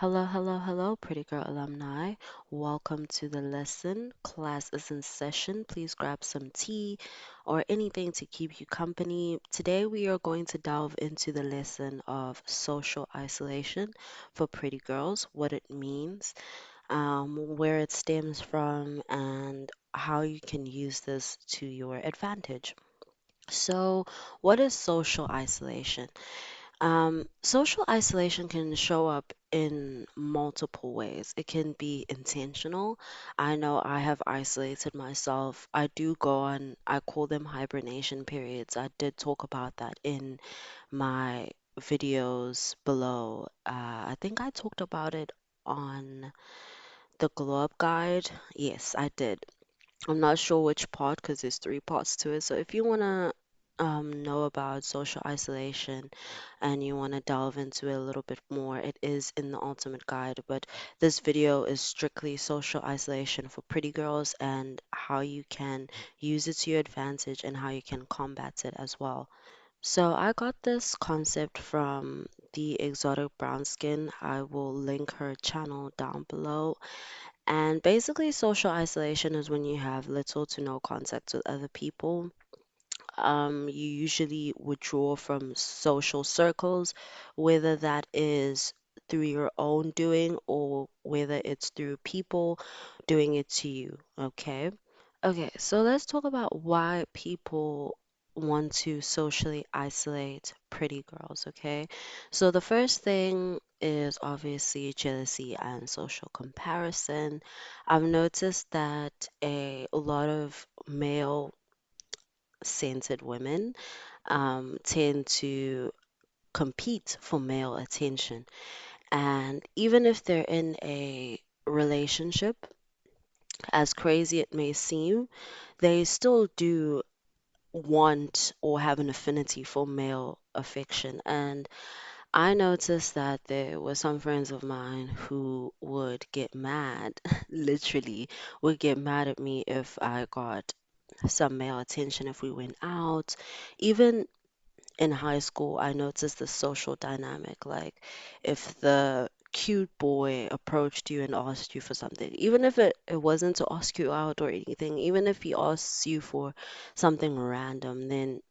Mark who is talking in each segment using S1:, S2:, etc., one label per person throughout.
S1: Hello, hello, hello, Pretty Girl alumni. Welcome to the lesson. Class is in session. Please grab some tea or anything to keep you company. Today, we are going to delve into the lesson of social isolation for pretty girls, what it means, where it stems from, and how you can use this to your advantage. So, what is social isolation? Social isolation can show up in multiple ways. It can be intentional. I know I have isolated myself. I do go on, I call them hibernation periods. I did talk about that in my videos below. I think I talked about it on the Glow Up Guide. Yes, I did. I'm not sure which part because there's three parts to it. So if you want to know about social isolation and you want to delve into it a little bit more, it is in the Ultimate Guide. But this video is strictly social isolation for pretty girls and how you can use it to your advantage and how you can combat it as well. So I got this concept from the Exotic Brown Skin. I will link her channel down below. And basically, social isolation is when you have little to no contact with other people. You usually withdraw from social circles, whether that is through your own doing or whether it's through people doing it to you. Okay. Okay, so let's talk about why people want to socially isolate pretty girls, okay? So the first thing is obviously jealousy and social comparison. I've noticed that a lot of male-centered women tend to compete for male attention. And even if they're in a relationship, as crazy it may seem, they still do want or have an affinity for male affection. And I noticed that there were some friends of mine who would get mad, literally, would get mad at me if I got some male attention if we went out. Even in high school, I noticed the social dynamic. Like, if the cute boy approached you and asked you for something, even if it wasn't to ask you out or anything, even if he asks you for something random, then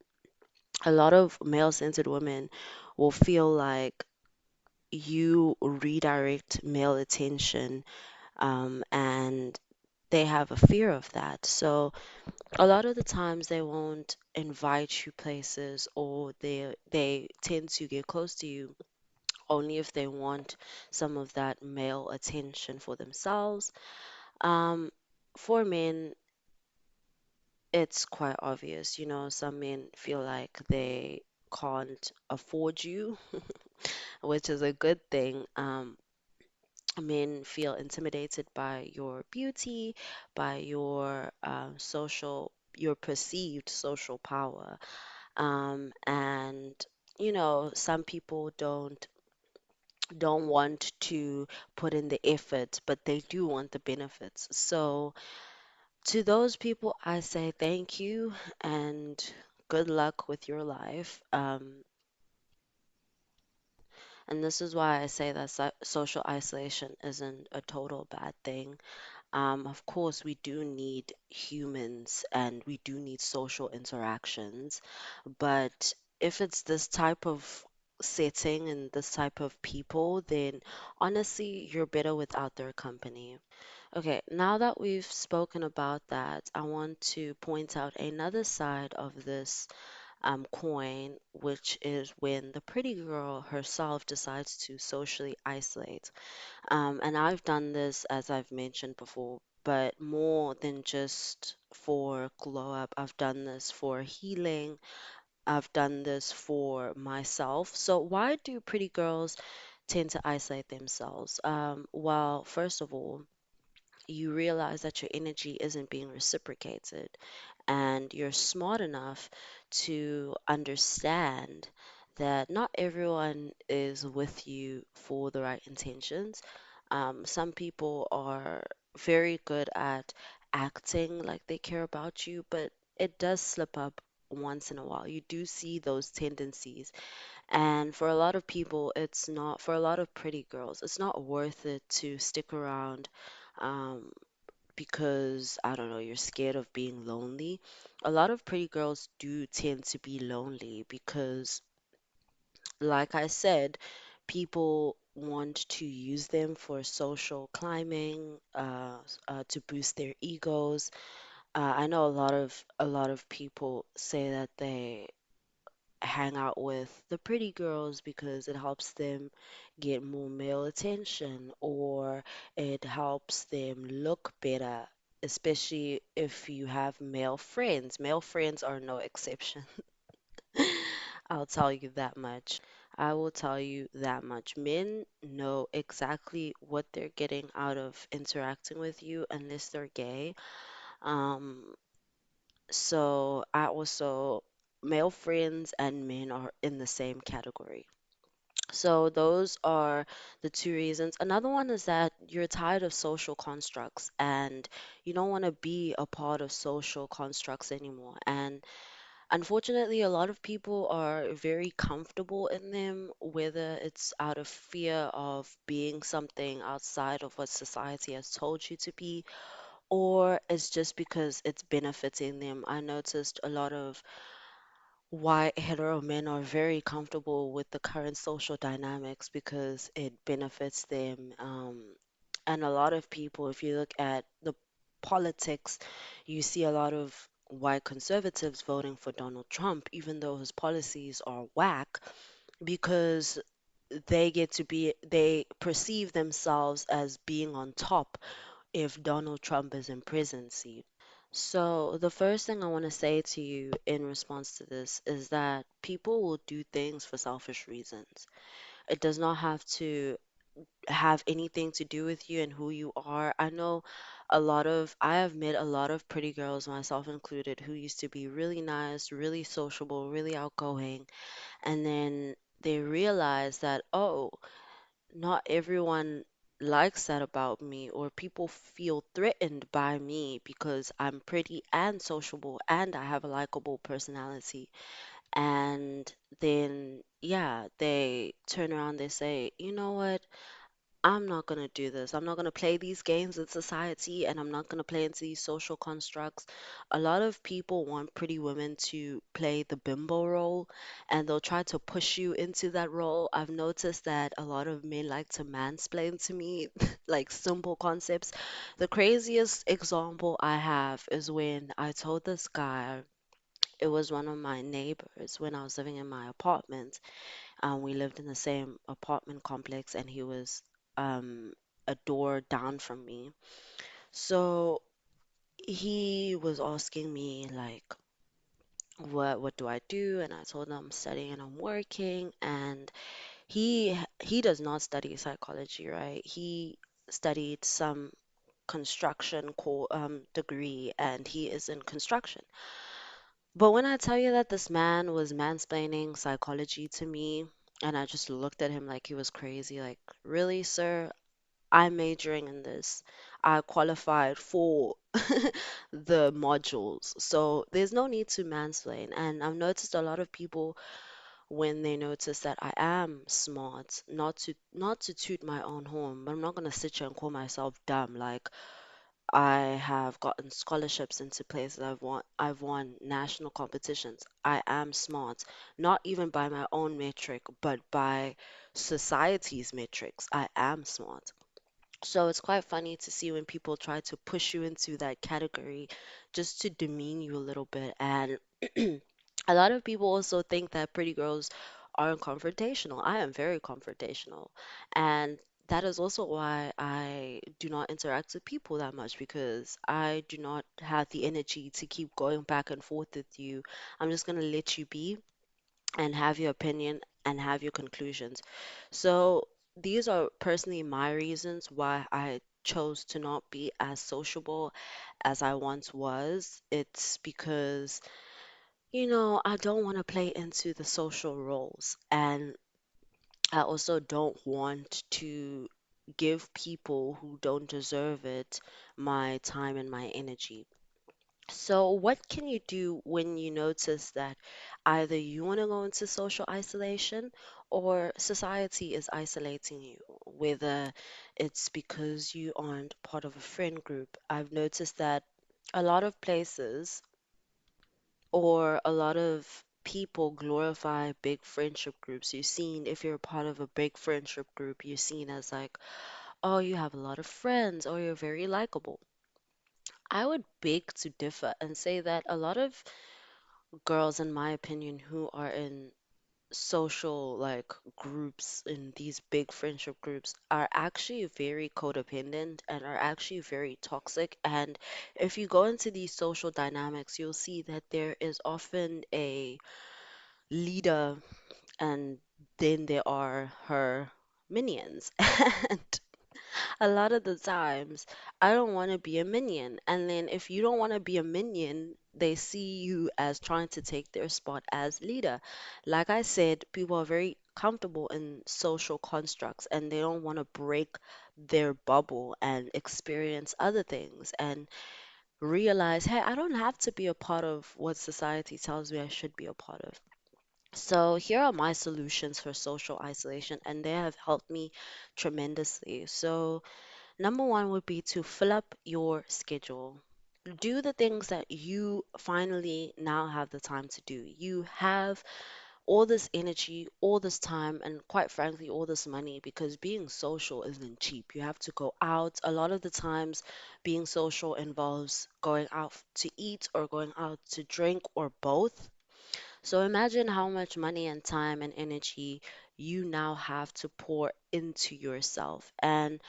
S1: a lot of male-centered women will feel like you redirect male attention, and they have a fear of that. So a lot of the times they won't invite you places or they tend to get close to you only if they want some of that male attention for themselves. Um, for men, it's quite obvious. Some men feel like they can't afford you, which is a good thing. Men feel intimidated by your beauty, by your perceived social power. And some people don't want to put in the effort, but they do want the benefits. So to those people, I say thank you and good luck with your life. And this is why I say that social isolation isn't a total bad thing. Of course, we do need humans and we do need social interactions, but if it's this type of setting and this type of people, then honestly, you're better without their company. Okay, now that we've spoken about that, I want to point out another side of this coin, which is when the pretty girl herself decides to socially isolate. And I've done this, as I've mentioned before, but more than just for glow up. I've done this for healing. I've done this for myself. So why do pretty girls tend to isolate themselves? Well, first of all, you realize that your energy isn't being reciprocated, and you're smart enough to understand that not everyone is with you for the right intentions. Some people are very good at acting like they care about you, but it does slip up once in a while. You do see those tendencies, And for a lot of people, it's not, for a lot of pretty girls, it's not worth it to stick around um, because, I don't know, you're scared of being lonely. A lot of pretty girls do tend to be lonely because, like I said, people want to use them for social climbing, to boost their egos. I know a lot of people say that they hang out with the pretty girls because it helps them get more male attention, or it helps them look better, especially if you have male friends. Male friends are no exception. I'll tell you that much. I will tell you that much. Men know exactly what they're getting out of interacting with you unless they're gay. Um, so I also, male friends and men are in the same category. So those are the two reasons. Another one is that you're tired of social constructs and you don't want to be a part of social constructs anymore. And unfortunately, a lot of people are very comfortable in them, whether it's out of fear of being something outside of what society has told you to be, or it's just because it's benefiting them. I noticed a lot of white hetero men are very comfortable with the current social dynamics because it benefits them. And a lot of people, if you look at the politics, you see a lot of white conservatives voting for Donald Trump, even though his policies are whack, because they perceive themselves as being on top if Donald Trump is in prison. So, the first thing I want to say to you in response to this is that people will do things for selfish reasons. It does not have to have anything to do with you and who you are. I have met a lot of pretty girls, myself included, who used to be really nice, really sociable, really outgoing, and then they realize that, oh, not everyone likes that about me, or people feel threatened by me because I'm pretty and sociable and I have a likable personality. And then, yeah, they turn around, they say, you know what? I'm not going to do this. I'm not going to play these games with society, and I'm not going to play into these social constructs. A lot of people want pretty women to play the bimbo role, and they'll try to push you into that role. I've noticed that a lot of men like to mansplain to me like simple concepts. The craziest example I have is when I told this guy, it was one of my neighbors when I was living in my apartment. We lived in the same apartment complex, and he was a door down from me. So he was asking me like, what do I do? And I told him I'm studying and I'm working. And he does not study psychology, right? He studied some construction degree, and he is in construction. But when I tell you that this man was mansplaining psychology to me, and I just looked at him like he was crazy, like, really, sir? I'm majoring in this. I qualified for the modules. So there's no need to mansplain. And I've noticed a lot of people, when they notice that I am smart, not to toot my own horn, but I'm not gonna sit here and call myself dumb. Like, I have gotten scholarships into places I've won national competitions. I am smart, not even by my own metric, but by society's metrics. I am smart. So it's quite funny to see when people try to push you into that category just to demean you a little bit. And a lot of people also think that pretty girls aren't confrontational. I am very confrontational. And that is also why I do not interact with people that much, because I do not have the energy to keep going back and forth with you. I'm just going to let you be and have your opinion and have your conclusions. So these are personally my reasons why I chose to not be as sociable as I once was. It's because, I don't want to play into the social roles, and I also don't want to give people who don't deserve it my time and my energy. So, what can you do when you notice that either you want to go into social isolation or society is isolating you? Whether it's because you aren't part of a friend group. I've noticed that a lot of places or a lot of people glorify big friendship groups. You're seen, if you're a part of a big friendship group, you're seen as like, oh, you have a lot of friends, or you're very likable. I would beg to differ and say that a lot of girls, in my opinion, who are in social like groups, in these big friendship groups, are actually very codependent and are actually very toxic. And if you go into these social dynamics, you'll see that there is often a leader and then there are her minions. And a lot of the times, I don't want to be a minion. And then if you don't want to be a minion, they see you as trying to take their spot as leader. Like I said, people are very comfortable in social constructs and they don't want to break their bubble and experience other things and realize, hey, I don't have to be a part of what society tells me I should be a part of. So, here are my solutions for social isolation, and they have helped me tremendously. So, number one would be to fill up your schedule. Do the things that you finally now have the time to do. You have all this energy, all this time, and quite frankly, all this money because being social isn't cheap. You have to go out. A lot of the times, being social involves going out to eat or going out to drink or both. So imagine how much money and time and energy you now have to pour into yourself. And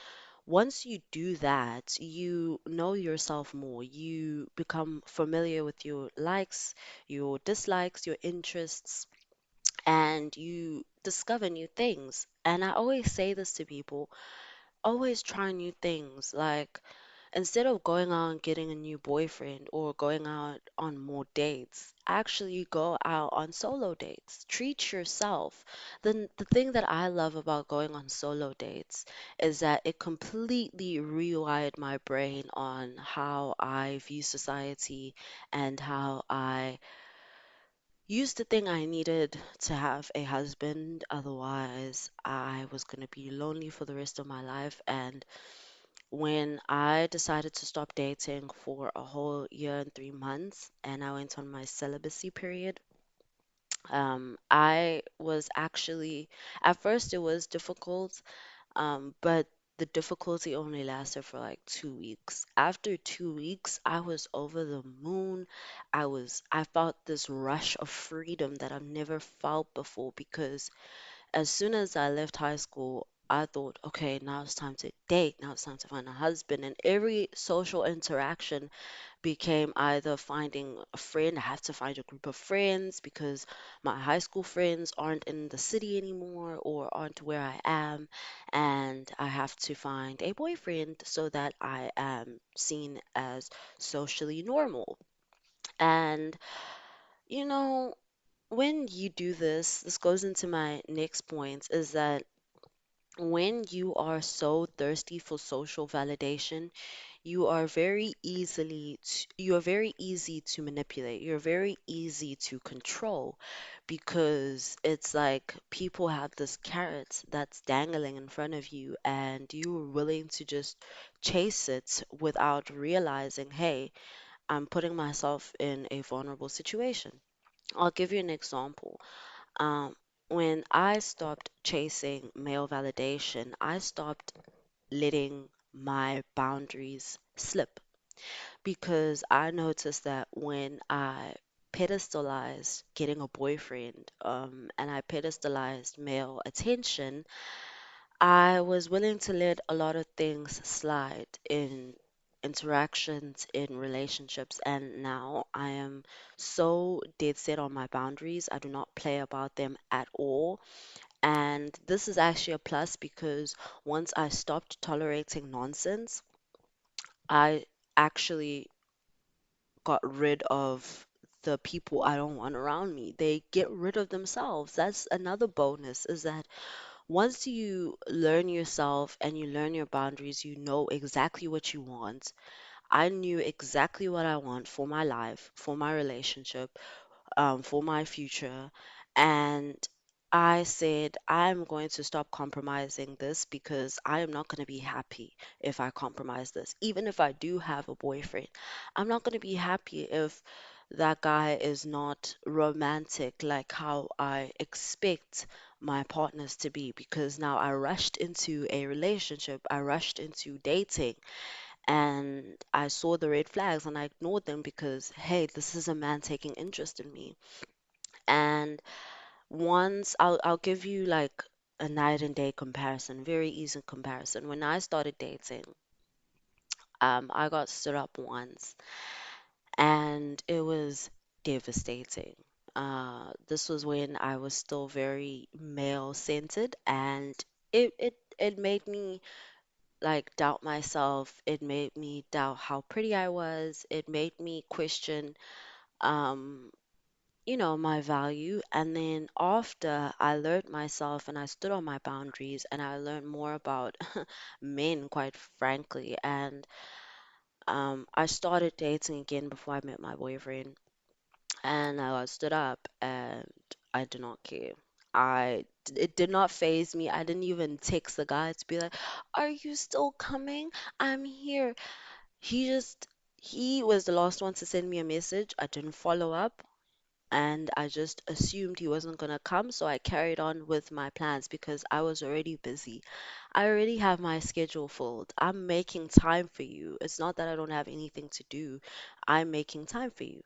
S1: once you do that, you know yourself more. You become familiar with your likes, your dislikes, your interests, and you discover new things. And I always say this to people, always try new things. Like, instead of going out and getting a new boyfriend or going out on more dates, actually go out on solo dates. Treat yourself. The thing that I love about going on solo dates is that it completely rewired my brain on how I view society and how I used to think I needed to have a husband, otherwise I was going to be lonely for the rest of my life. And when I decided to stop dating for a whole year and 3 months, and I went on my celibacy period, I was actually, at first it was difficult, but the difficulty only lasted for like 2 weeks. After 2 weeks, I was over the moon. I felt this rush of freedom that I've never felt before because as soon as I left high school, I thought, okay, now it's time to date. Now it's time to find a husband. And every social interaction became either finding a friend. I have to find a group of friends because my high school friends aren't in the city anymore or aren't where I am. And I have to find a boyfriend so that I am seen as socially normal. And, you know, when you do this, this goes into my next point is that when you are so thirsty for social validation, you are very easy to manipulate. You're very easy to control because it's like people have this carrot that's dangling in front of you and you're willing to just chase it without realizing, hey, I'm putting myself in a vulnerable situation. I'll give you an example. Um, when I stopped chasing male validation, I stopped letting my boundaries slip because I noticed that when I pedestalized getting a boyfriend, and I pedestalized male attention, I was willing to let a lot of things slide in interactions, in relationships, and now I am so dead set on my boundaries. I do not play about them at all. And this is actually a plus because once I stopped tolerating nonsense, I actually got rid of the people I don't want around me. They get rid of themselves. That's another bonus is that once you learn yourself and you learn your boundaries, you know exactly what you want. I knew exactly what I want for my life, for my relationship, for my future. And I said, I'm going to stop compromising this because I am not going to be happy if I compromise this. Even if I do have a boyfriend, I'm not going to be happy if that guy is not romantic like how I expect my partners to be, because now I rushed into a relationship, I rushed into dating, and I saw the red flags and I ignored them because, hey, this is a man taking interest in me. And once I'll give you like a night and day comparison, very easy comparison. When I started dating, I got stood up once and it was devastating. This was when I was still very male centered, and it made me like doubt myself. It made me doubt how pretty I was. It made me question um my value. And then after I learned myself and I stood on my boundaries and I learned more about men, quite frankly, and I started dating again before I met my boyfriend, and I stood up and I did not care. It did not phase me. I didn't even text the guy to be like, "Are you still coming? I'm here." He just he was the last one to send me a message. I didn't follow up and I just assumed he wasn't gonna come, so I carried on with my plans because I was already busy. I already have my schedule filled. I'm making time for you. It's not that I don't have anything to do. I'm making time for you.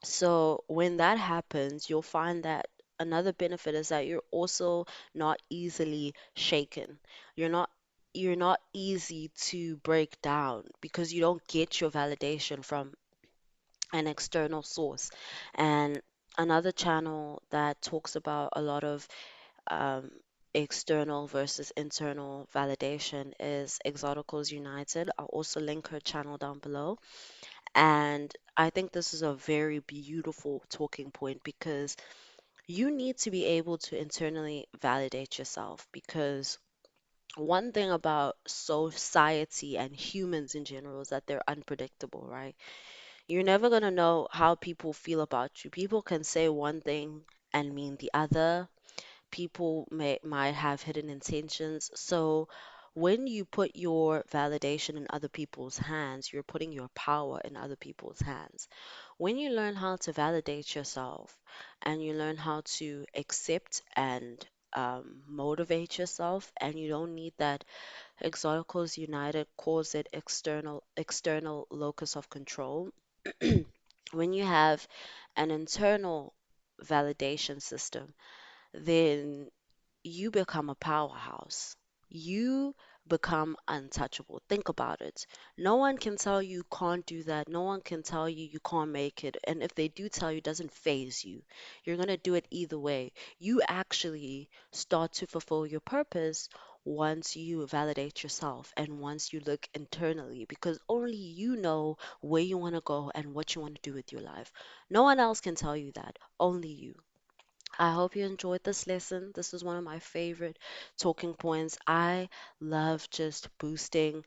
S1: So when that happens, you'll find that another benefit is that you're also not easily shaken. You're not you're not easy to break down because you don't get your validation from an external source. And another channel that talks about a lot of um, external versus internal validation is Exoticals United. I'll also link her channel down below. And I think this is a very beautiful talking point because you need to be able to internally validate yourself, because one thing about society and humans in general is that they're unpredictable, right? You're never going to know how people feel about you. People can say one thing and mean the other. People might have hidden intentions. So when you put your validation in other people's hands, you're putting your power in other people's hands. When you learn how to validate yourself and you learn how to accept and motivate yourself, and you don't need that. Exoticals United calls it external locus of control. When you have an internal validation system, then you become a powerhouse. You become untouchable. Think about it. No one can tell you can't do that. No one can tell you you can't make it. And if they do tell you, it doesn't phase you. You're going to do it either way. You actually start to fulfill your purpose once you validate yourself and once you look internally, because only you know where you want to go and what you want to do with your life. No one else can tell you that, only you. I hope you enjoyed this lesson. This is one of my favorite talking points. I love just boosting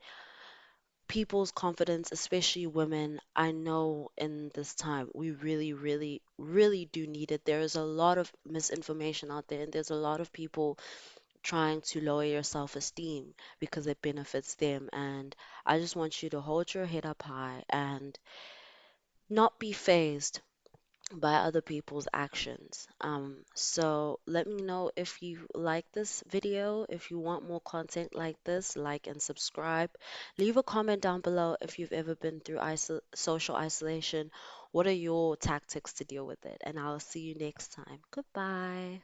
S1: people's confidence, especially women. I know in this time we really, really, really do need it. There is a lot of misinformation out there, and there's a lot of people trying to lower your self-esteem because it benefits them. And I just want you to hold your head up high and not be phased by other people's actions. So let me know if you like this video, if you want more content like this, like and subscribe. Leave a comment down below if you've ever been through social isolation. What are your tactics to deal with it? And I'll see you next time. Goodbye.